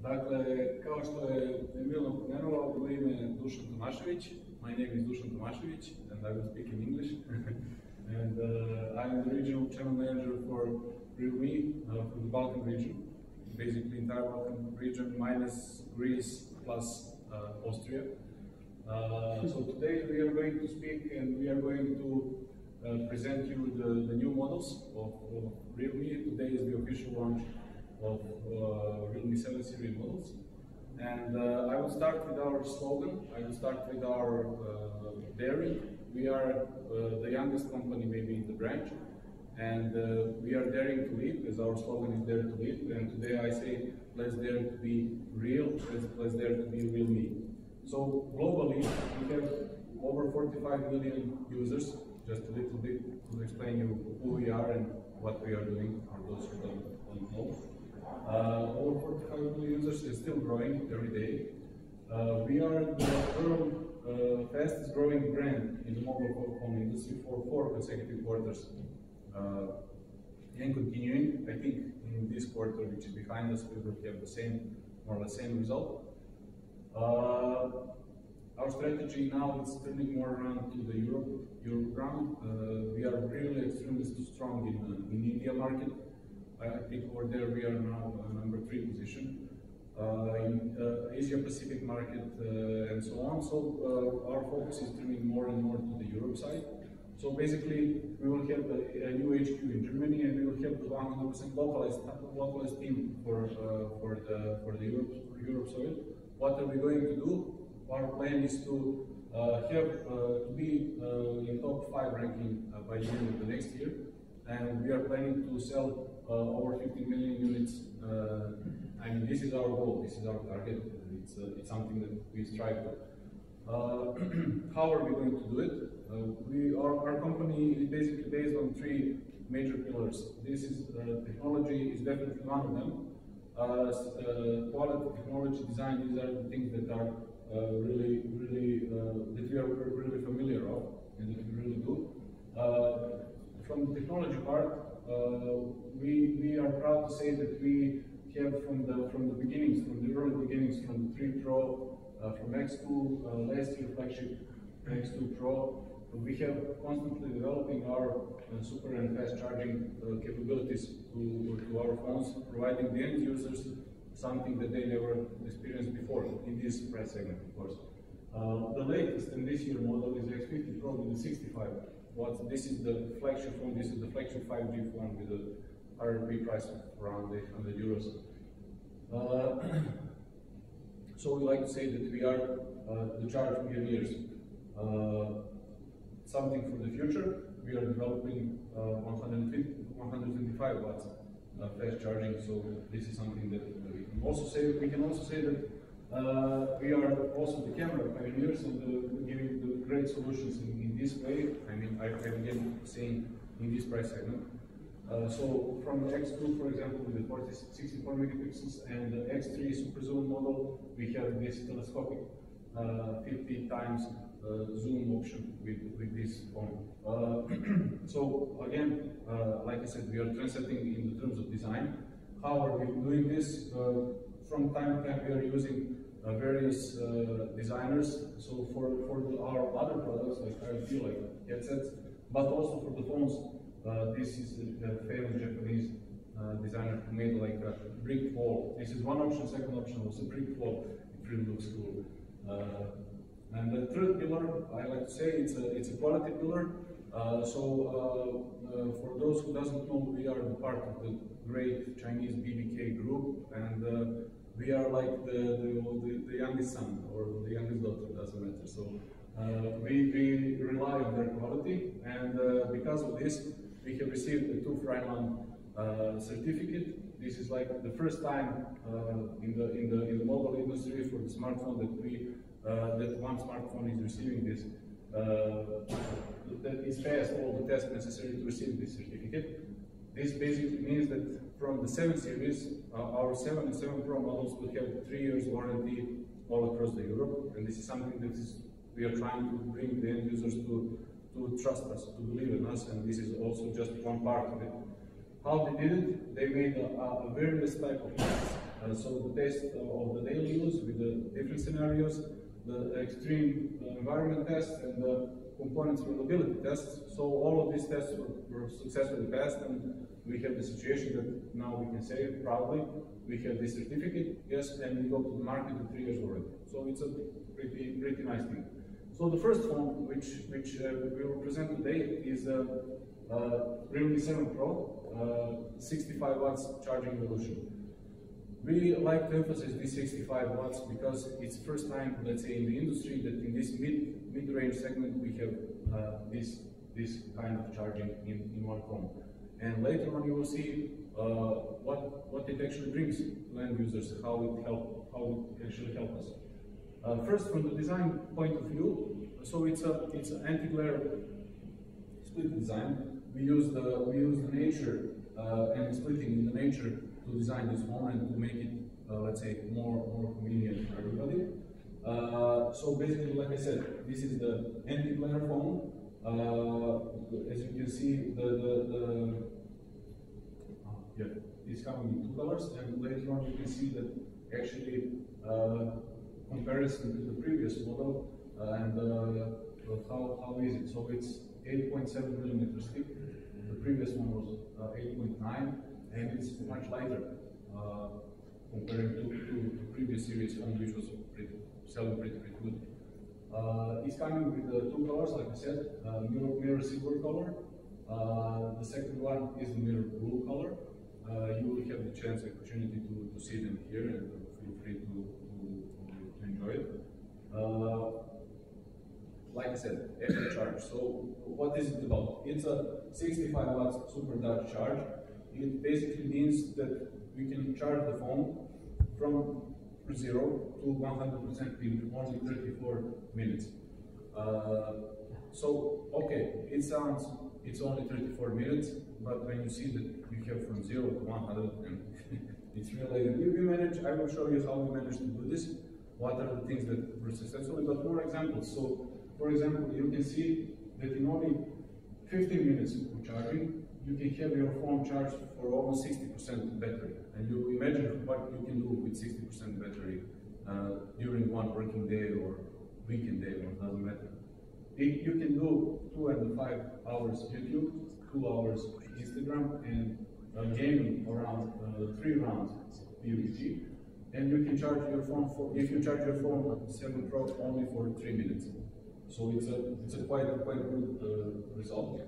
Dakle, kao što je Emil napomenuo, moje ime je Dušan Tomašević. My name is Dušan Tomašević, and I will speak in English. And I'm the regional channel manager for Realme for the Balkan region, basically entire Balkan region minus Greece plus Austria. So today we are going to speak and we are going to present you the new models of Realme. Today is the official launch of Realme 7 series models. And I will start with our slogan. I will start with our daring. We are the youngest company maybe in the branch, and we are daring to lead, as our slogan is dare to lead. And today I say, let's dare to be real, let's dare to be Realme. So globally, we have over 45 million users. Just a little bit to explain you who we are and what we are doing for those who don't know. Over 45 million users is still growing every day. We are the world fastest growing brand in the mobile phone industry for 4 consecutive quarters. And continuing, I think in this quarter, which is behind us, we will have the same, more or less same result. Our strategy now is turning more around to the Europe ground. We are really extremely strong in India market. I think over there we are now number 3 position. In Asia Pacific market and so on. So our focus is turning more and more to the Europe side. So basically we will have a new HQ in Germany, and we will have the 100% localized team for the Europe soil. What are we going to do? Our plan is to be in top 5 ranking by the end of the next year, and we are planning to sell over 50 million units. I mean, this is our goal, this is our target. It's something that we strive for. How are we going to do it? Our company is basically based on 3 major pillars. This is technology is definitely one of them. Quality, technology, design, these are the things that are really that we are really familiar of and that we really do. From the technology part, we are proud to say that we have from the beginnings, from the early beginnings, from the 3 Pro, from X2 last year flagship X2 Pro, we have constantly developing our super and fast charging capabilities to our phones, providing the end users something that they never experienced before in this price segment, of course. The latest in this year model is X50 Pro with the 65 watts. This is the flagship phone. This is the flagship 5G phone with the RRP price of around 800 euros. So we like to say that we are the charge pioneers. Something for the future. We are developing 125 watts fast charging. So this is something that we can also say. We can also say that we are also the camera pioneers and giving the great solutions in this way. I mean, I again saying in this price segment. So from the X2, for example, with the 64 megapixels and the X3 Super Zoom model, we have this telescopic 50 times zoom option with this phone. So again, like I said, we are trendsetting in the terms of design. How are we doing this? From time to time, we are using various designers. So for our other products like IoT, like headsets, but also for the phones, this is a famous Japanese designer who made like a brick wall. This is one option. Second option was a brick wall. It really looks cool. And the third pillar, I like to say, it's a quality pillar. For those who doesn't know, we are the part of the great Chinese BBK group, and we are like the youngest son or the youngest daughter, doesn't matter. So we rely on their quality, and because of this, we have received the TÜV Rheinland certificate. This is like the first time in the mobile industry for the smartphone that one smartphone is receiving this. That is passed all the tests necessary to receive this certificate. This basically means that from the 7 series, our 7 and 7 Pro models will have 3 years warranty all across the Europe, and this is something that we are trying to bring the end users to trust us, to believe in us, and this is also just one part of it. How they did it? They made a various type of tests. So the test of the daily use with the different scenarios, the extreme environment tests, and the components reliability tests. So all of these tests were successfully passed, and we have the situation that now we can say proudly we have this certificate, yes, and we go to the market in 3 years already. So it's a pretty nice thing. So the first phone which we will present today is Realme 7 Pro, 65 watts charging evolution. We like to emphasize this 65 watts because it's the first time, let's say, in the industry that in this mid-range segment we have this kind of charging in one phone. And later on you will see what it actually brings to end users, how it actually helps us. First, from the design point of view, so it's an anti-glare split design. We use the nature and splitting in the nature to design this phone and to make it, let's say, more convenient for everybody. So basically, like I said, this is the anti-glare phone. As you can see, it's coming in 2 colors, and later on you can see that actually comparison to the previous model and how is it. So it's 8.7 millimeters thick. The previous one was 8.9, and it's much lighter compared to the previous series phone, which was selling pretty good. It's coming with 2 colors, like I said, mirror silver color. The second one is the mirror blue color. You will have the opportunity to see them here, and feel free to enjoy it. Like I said, active charge. So what is it about? It's a 65 watts super Dutch charge. It basically means that we can charge the phone from 0 to 100% in only 34 minutes. So, okay, it sounds it's only 34 minutes, but when you see that you have from 0 to 100, and it's really, we manage, I will show you how we managed to do this, what are the things that were successful, but more examples. So, for example, you can see that in only 15 minutes of charging, you can have your phone charged for almost 60% battery. And you imagine what you can do with 60% battery during one working day or weekend day, or it doesn't matter. You can do 2.5 hours YouTube, 2 hours Instagram, and gaming around 3 rounds PUBG. And you can charge your phone if you charge your phone 7 Pro only for 3 minutes. So it's a quite good result.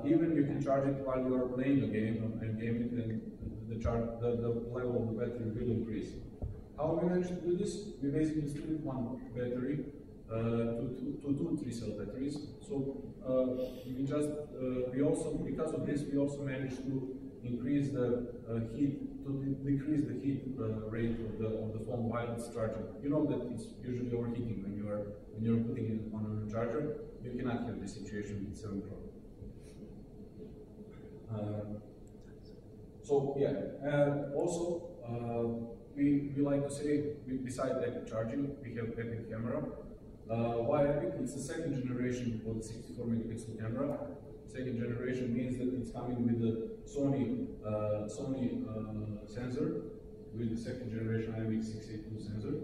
Even you can charge it while you are playing a game and gaming, then the level of the battery will increase. How we managed to do this? We basically split one battery to 2 3-cell batteries. So we also, because of this, we also managed to increase the decrease the heat rate of the phone while it's charging. You know that it's usually overheating when you're putting it on a charger. You cannot have this situation with 7 Pro. So yeah, also we like to say, besides active charging, we have active camera. Why epic? It's the second generation of the 64 megapixel camera. Second generation means that it's coming with the Sony sensor, with the second generation IMX682 sensor,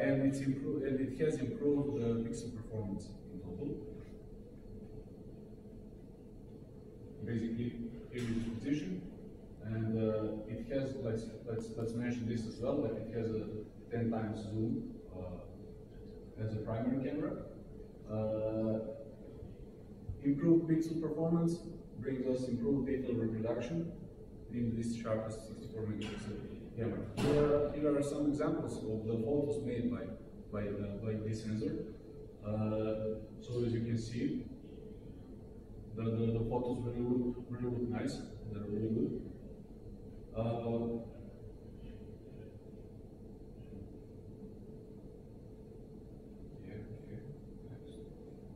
and it has improved the pixel performance in total. Basically, here is the position, and it has, let's mention this as well, that it has a 10 times zoom as a primary camera. Improved pixel performance brings us improved detail reproduction in this sharpest 64 megapixel camera. Here are some examples of the photos made by this sensor. So as you can see, the photos really look nice. They're really good.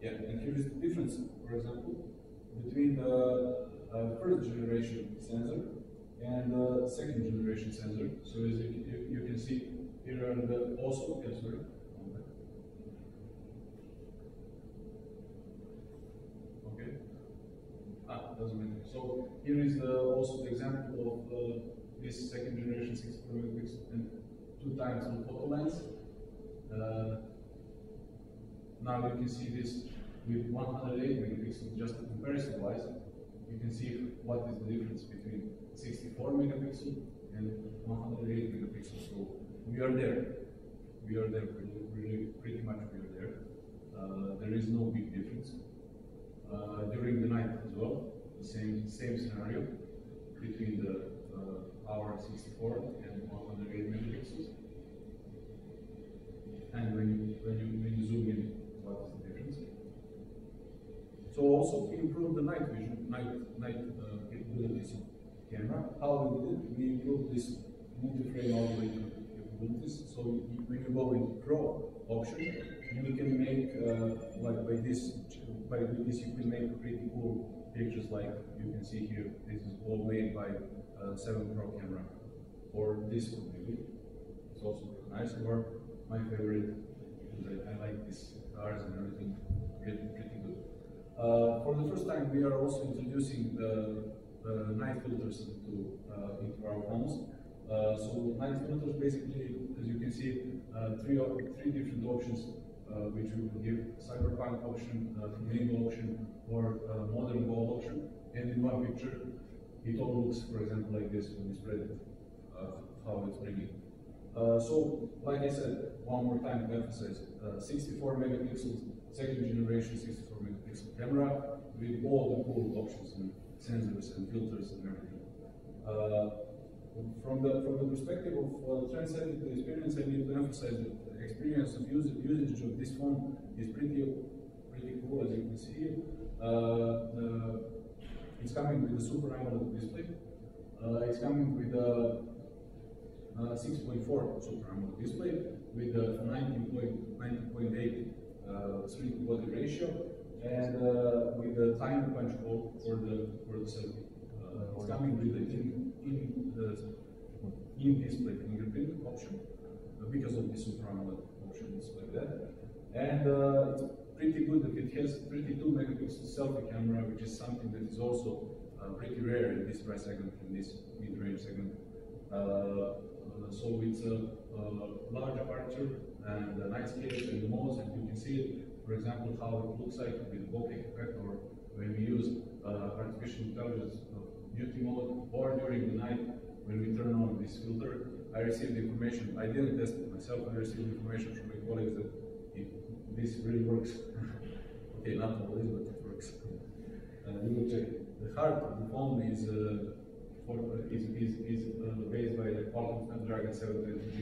Yeah, and here is the difference, for example, between the first generation sensor and the second generation sensor. So as you can see, here are the also, yeah, sorry. Okay. doesn't matter. So here is also the example of this second generation 64 megapixel and 2 times the photo lens. Now you can see this with 108 megapixels, just comparison wise. You can see what is the difference between 64 megapixel and 108 megapixels. So we are there. We are there, pretty much we are there. There is no big difference. During the night as well, the same scenario between the our 64 and 108 megapixels. And when you zoom in, what is the difference? So also we improved the night vision, night capabilities of camera. How we did it? We improved this multi-frame all the way to capabilities. So when you go in Pro option, you can make like by this you can make pretty cool pictures like you can see here. This is all made by 7 Pro camera, or this one maybe. It's also nice. Or my favorite, because I like these cars and everything, pretty good. For the first time, we are also introducing the night filters into our phones. So night filters, basically, as you can see, three different options, which we will give: cyberpunk option, flamingo option, or modern gold option. And in one picture, it all looks, for example, like this when you spread it, how it's bringing. So, like I said, one more time to emphasize, 64 megapixels, second generation 64 megapixel camera with all the cool options and sensors and filters and everything. From the perspective of trend-setting the experience, I need to emphasize that the experience of usage of this phone is pretty cool, as you can see. It's coming with a Super AMOLED display. It's coming with a 6.4 Super AMOLED display with a 90.8 screen-to-body ratio, and with a tiny punch hole for the selfie. It's coming with the in-display fingerprint option because of the Super AMOLED option. It's like that, and it's pretty good that it has 32 megapixel selfie camera, which is something that is also pretty rare in this price segment, in this mid-range segment. So it's a large aperture and a nice case and the modes, and you can see it, for example, how it looks like with bokeh effect, or when we use artificial intelligence beauty mode, or during the night when we turn on this filter. I received information, I didn't test it myself, I received information from my colleagues that this really works. Okay, not always, but it works. You will check. The heart of the phone is based by the Qualcomm Snapdragon 720G.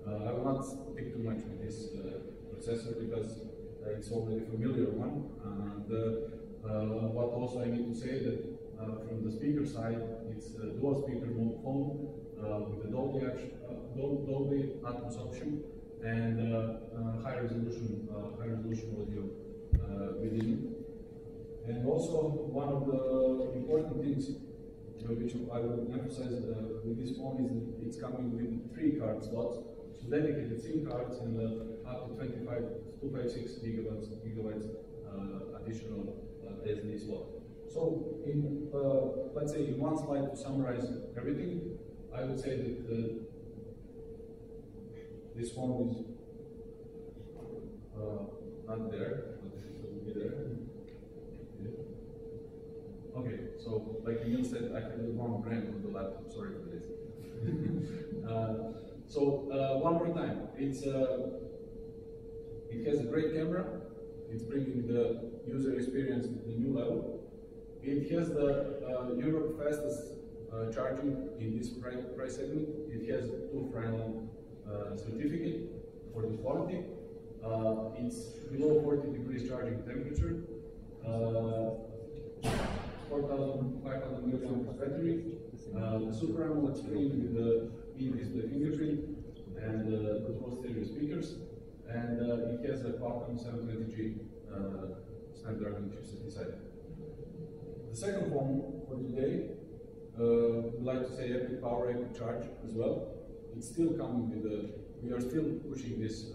I will not stick too much with this processor because it's already a familiar one. And what also I need to say that from the speaker side, it's a dual speaker mode phone with a Dolby Atmos option and high resolution audio within. And also one of the important things which I would emphasize with this phone is that it's coming with 3 card slots, so dedicated SIM cards and up to 256 gigabytes additional SD slot. So in let's say in one slide to summarize everything, I would say that this phone is not there, but it will be there. Okay, so like Emil said, I had the wrong brand on the laptop. Sorry for this. One more time, it has a great camera. It's bringing the user experience to the new level. It has the Europe fastest charging in this price segment. It has a 2 Realme certificate for the quality. It's below 40 degrees charging temperature. 4,500 mAh battery. Super AMOLED screen with the in-display fingerprint and the 2 stereo speakers. And it has a Qualcomm 720G Snapdragon chipset inside. The second phone for today, we like to say epic power, epic charge as well. It's still coming with we are still pushing this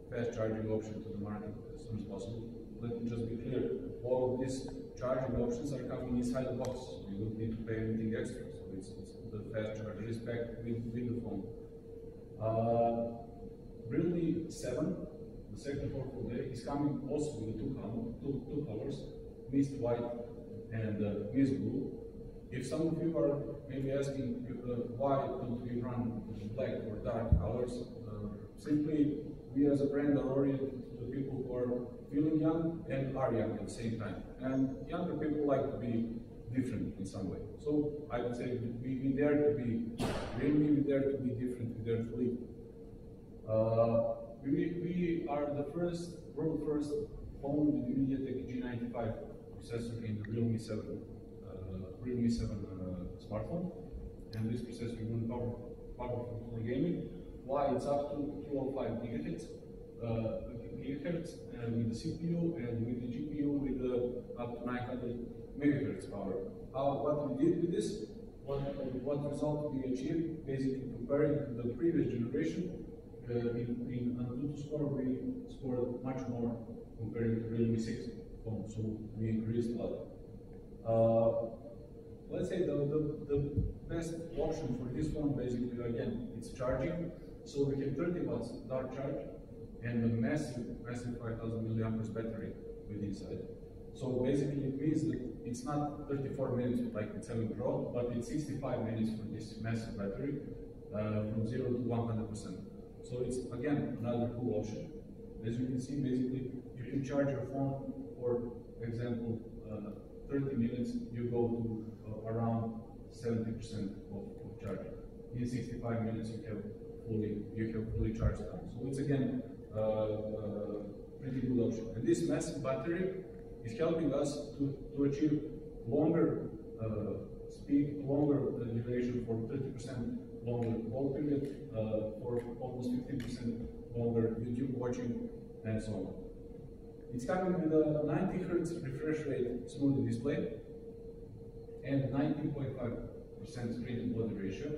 fast charging option to the market as soon as possible. let me just be clear, all of these charging options are coming inside the box. You don't need to pay anything extra. So it's the fast charger is packed with the phone. Realme 7, the second portable day, is coming also with two colors, mist white and mist blue. If some of you are maybe asking why don't we run black or dark colors, simply we as a brand are oriented to people who are feeling young and are young at the same time. And younger people like to be different in some way. So I would say we dare to be Realme, we dare to be different, we dare to lead. We are the world first phone with the MediaTek G95 processor in the Realme 7 smartphone, and this processor is going powerful for gaming. Why? It's up to 205 gigahertz with the CPU, and with the GPU with up to 900 megahertz power. What we did with this, what result we achieved, basically comparing to the previous generation, in Antutu score we scored much more comparing to Realme 6 phone, so we increased a lot. Let's say the best option for this one, basically, again, it's charging. So we have 30 watts dark charge and a massive 5,000 milliamperes battery with inside. So basically it means that it's not 34 minutes like with 7 Pro, but it's 65 minutes for this massive battery from 0 to 100%. So it's, again, another cool option. As you can see, basically, you can charge your phone for example, 30 minutes, you go to around 70% of charging. In 65 minutes, you have fully charged time. So it's again pretty good option. And this massive battery is helping us to achieve longer speed, longer duration for 30% longer hold period, for almost 15% longer YouTube watching, and so on. It's coming with a 90 Hz refresh rate smooth display and 19.5% screen to body ratio.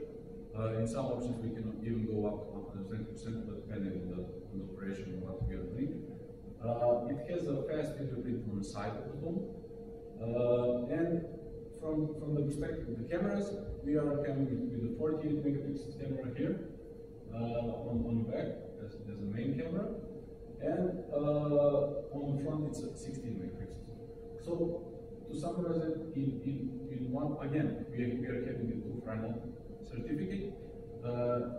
In some options we can even go up to 120%, but depending on the operation and what we are doing. It has a fast fingerprint on the side of the phone. And from the perspective of the cameras, we are coming with a 48 megapixel camera here on the back as a main camera. And on the front, it's 16 megapixels. So to summarize it in one, again, we are having a two final certificate,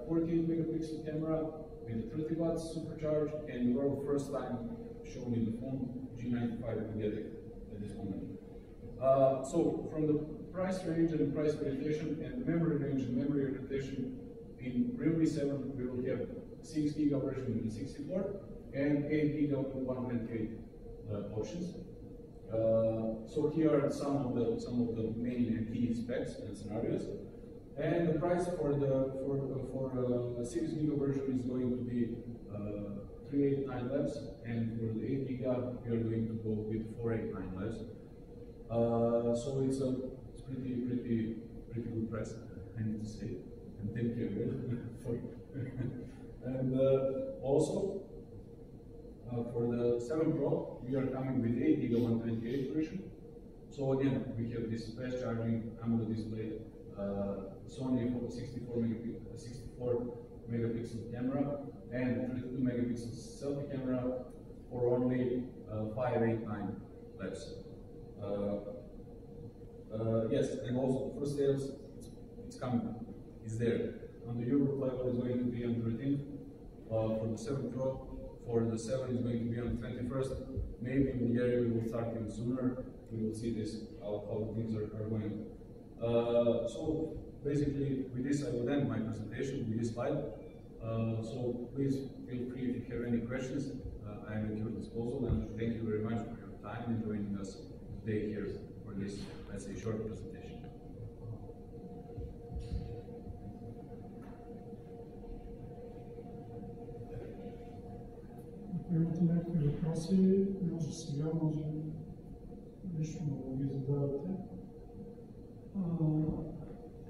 48 megapixel camera with 30 watts supercharged, and your first time showing me the phone G95 MediaTek at this moment. So from the price range and the price orientation and the memory range and memory orientation, in Realme 7 we will have 6 GB version with the 64 and 8 GB with 128 options. So here are some of the main and key specs and scenarios. And the price for the 6 GB version is going to be 389 labs, and for the 8 GB we are going to go with 489 labs. So it's pretty good price, I need to say, and thank you for. And also for the 7 Pro, we are coming with 8 GB 128 version. So again, we have this fast charging AMOLED display, Sony 64 megapixel camera, and 32 megapixel selfie camera for only 589 labs. Yes, and also the first sales, it's coming, it's there. On the Europe level, it's going to be on the 13th. For the 7 Pro, for the 7 is going to be on the 21st. Maybe in Bulgaria we will start even sooner. We will see this, how things are going. So basically, with this I will end my presentation with this slide. So please feel free if you have any questions. I am at your disposal, and thank you very much for your time and joining us today here for this, let's say, short presentation. Ако имате някакви въпроси, може сега, може лично да ги задавате.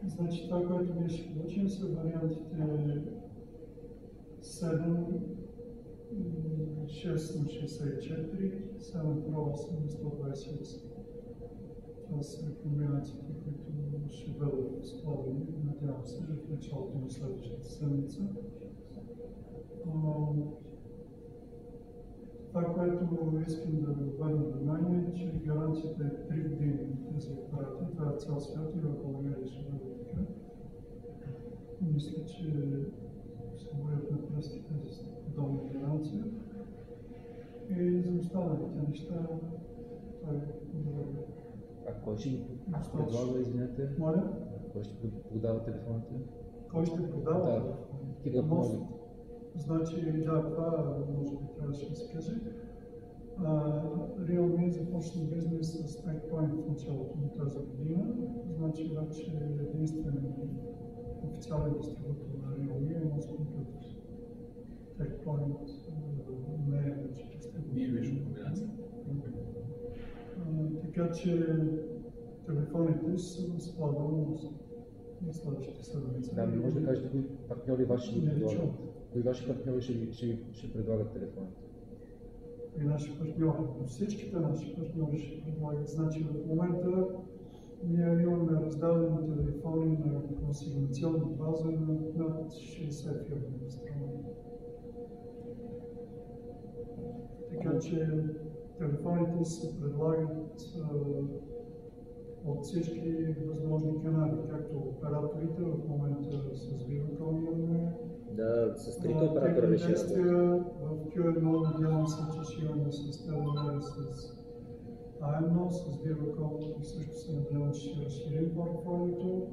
Значи това, което беше получим, са вариантите 7 6 на 64, 7 Pro 8 на 128. Това са комбинациите, които ще бъдат складени, надявам се, в началото на следващата седмица. Това, което искам да ви обърна внимание, е, че гаранцията е 3 години на тези апарати. Това е цял свят и в България ще бъде така. Мисля, че се борят на пръстите за подобна гаранция. И за останалите неща, това е добре. А кой ще ги предлага, извинете? Моля? Кой ще продава телефоните? Кой ще продава? Да, такива помогли. Значи, да, това може би трябваше да се каже. Realme започна бизнес с TechPoint в началото на тази година. Значи вече единствен официален дистрибутор на Realme е Most Computers. TechPoint не е вече дистрибутор. Ние виждаме комбинация. Така че телефоните са складани на следващите седмици. Да, може да кажете кои партньори ваши ще предлагат? Кои ваши партньори ще предлагат телефоните? И наши партньори. Всичките наши партньори ще предлагат. Значи в момента ние имаме раздадени телефони на консигнационна база на над 60 фирми на страна. Така че телефоните се предлагат от всички възможни канали, както операторите в момента с Videocom имаме. Да, с трите оператора решението. В Q1 надявам се, че ще имаме с Telenor и с AMNO, с Videocom и също се надявам, че ще разширим портфолиото.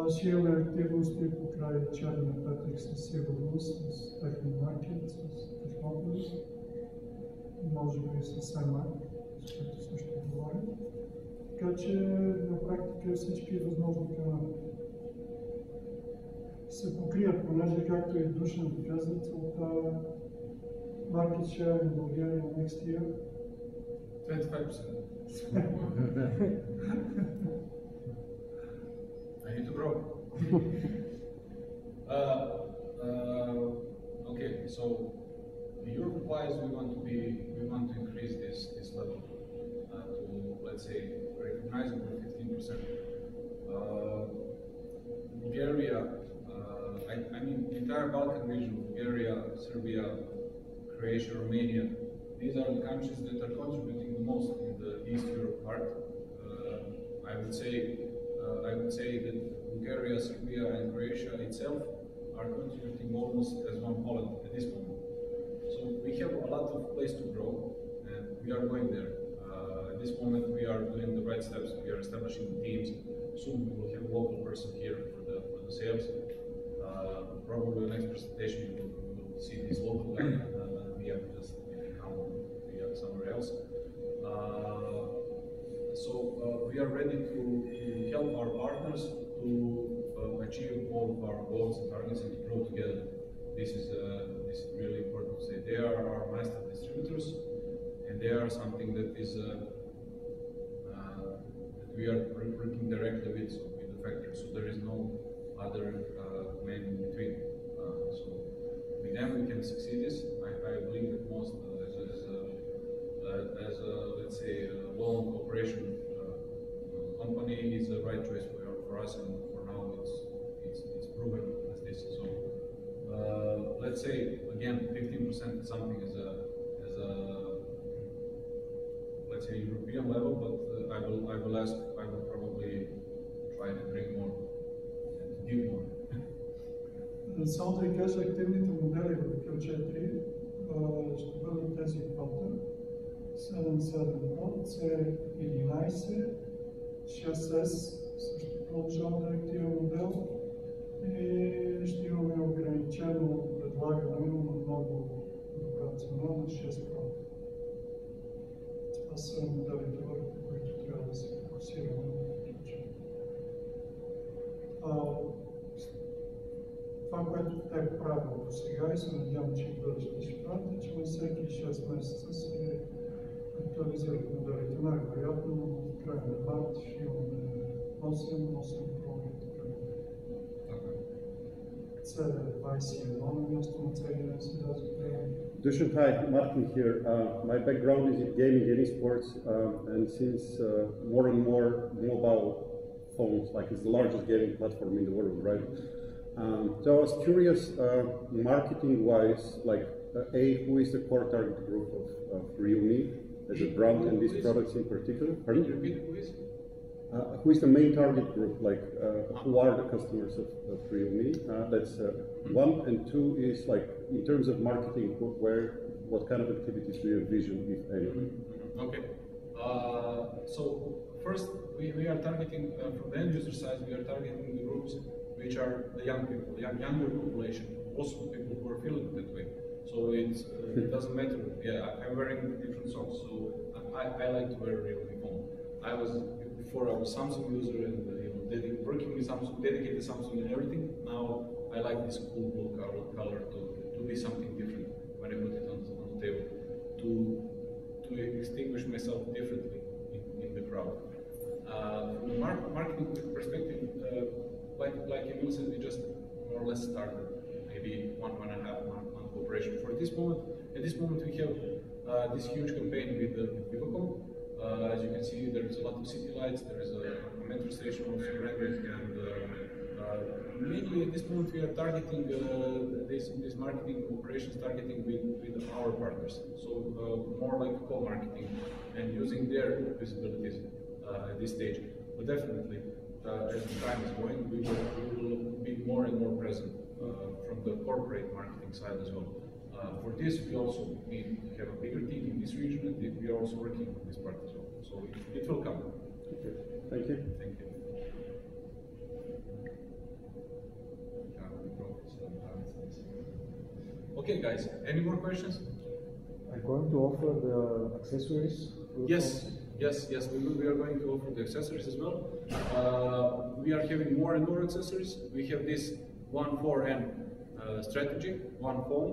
Ще имаме активности по край черния петък със сигурност, с Technomarket, с Technopolis, може би с MAC, с които също говорим. Така че на практика всички възможни канали се покрият, понеже както и Душан каза, целта market share in Bulgaria next year 25%. I need to grow. Okay, so Europe-wise, we want to increase this level to, let's say, recognizable 15%. Bulgaria, I mean, entire Balkan region, Bulgaria, Serbia, Croatia, Romania, these are the countries that are contributing the most in the East Europe part. I would say that Bulgaria, Serbia, and Croatia itself are contributing almost as one Poland at this moment. So we have a lot of place to grow, and we are going there. At this moment, we are doing the right steps. We are establishing the teams. Soon we will have a local person here for the sales. Probably the next presentation you will see this local guy. We have just come somewhere else. So we are ready to help our partners to achieve all of our goals and targets and to grow together. This is really important to say. They are our master distributors, and they are something that is that we are working directly with the factory. So there is no other man in between. So with them we can succeed this. I believe that most as a let's say a long operation company is the right choice for us, and for now it's proven as this. So let's say again 15% is something as a let's say European level, but I will probably try to bring more and give more. Само да ви кажа, активните модели в Q4 ще бъдат тези двата. 7.7 C11, 6S, също продължава да е активен модел. И ще имаме ограничено предлагане на много добра цена на 6 Pro. Това са моделите, върху които трябва да се фокусираме. Това, което те правят до сега и се надявам, че в бъдеще ще правят, е, че на всеки 6 месеца се актуализират моделите. Най-вероятно в края на март ще имаме 8 Pro и така. Це 21 място на целия свят. Dushan, hi, Martin here. My background is in gaming and esports, and since more and more mobile phones, like it's the largest gaming platform in the world, right? So I was curious, marketing-wise, like who is the core target group of Realme as a brand and these products in particular? Pardon? Who is the main target group? Like, who are the customers of Realme? That's one, and two is like in terms of marketing, what kind of activities do you envision, if any? Okay. So first, we are targeting from the end user side. We are targeting the groups which are the young people, the younger population, also people who are feeling that way. So it doesn't matter. Yeah, I'm wearing different socks, so I like to wear a Realme phone. Before I was Samsung user and working with Samsung, dedicated Samsung and everything. Now I like this cool blue color to be something different when I put it on the table, to extinguish myself differently in the crowd. From the marketing perspective, like Emil said, we just more or less started maybe 1.5 month operation. At this moment we have this huge campaign with Viva.com. As you can see, there is a lot of city lights, there is a metro station also rendered, and mainly at this moment we are targeting these marketing operations targeting with our partners. So more like co-marketing and using their visibilities at this stage. But definitely, as the time is going, we will be more and more present from the corporate marketing side as well. For this, we also need to have a bigger team in this region, and we are also working on this part as well. So it will come. Okay. Thank you. Thank you. Okay, guys. Any more questions? Are you going to offer the accessories? Yes. We are going to offer the accessories as well. We are having more and more accessories. We have this 1-4-N strategy, one phone.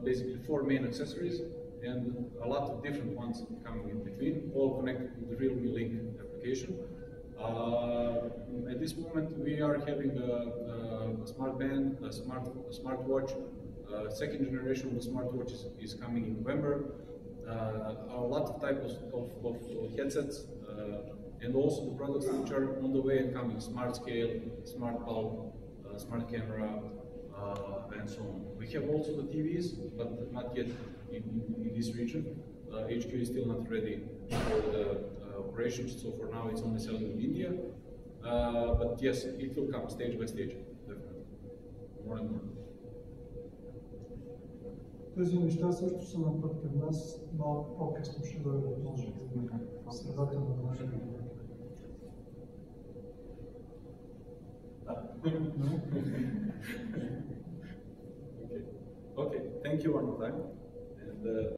Basically 4 main accessories and a lot of different ones coming in between, all connected to the Realme Link application. At this moment we are having a smart band, a smartwatch. Second generation of the smartwatch is coming in November. A lot of types of headsets and also the products which are on the way and coming, smart scale, smart bulb, smart camera, and so on. We have also the TVs, but not yet in this region. HQ is still not ready for the operations, so for now it's only selling in India. But yes, it will come stage by stage, definitely. More and more. Тези неща също са на път към нас, малко по-късно ще дойдат, може би, в средата на нашия година. Okay, thank you one more time. And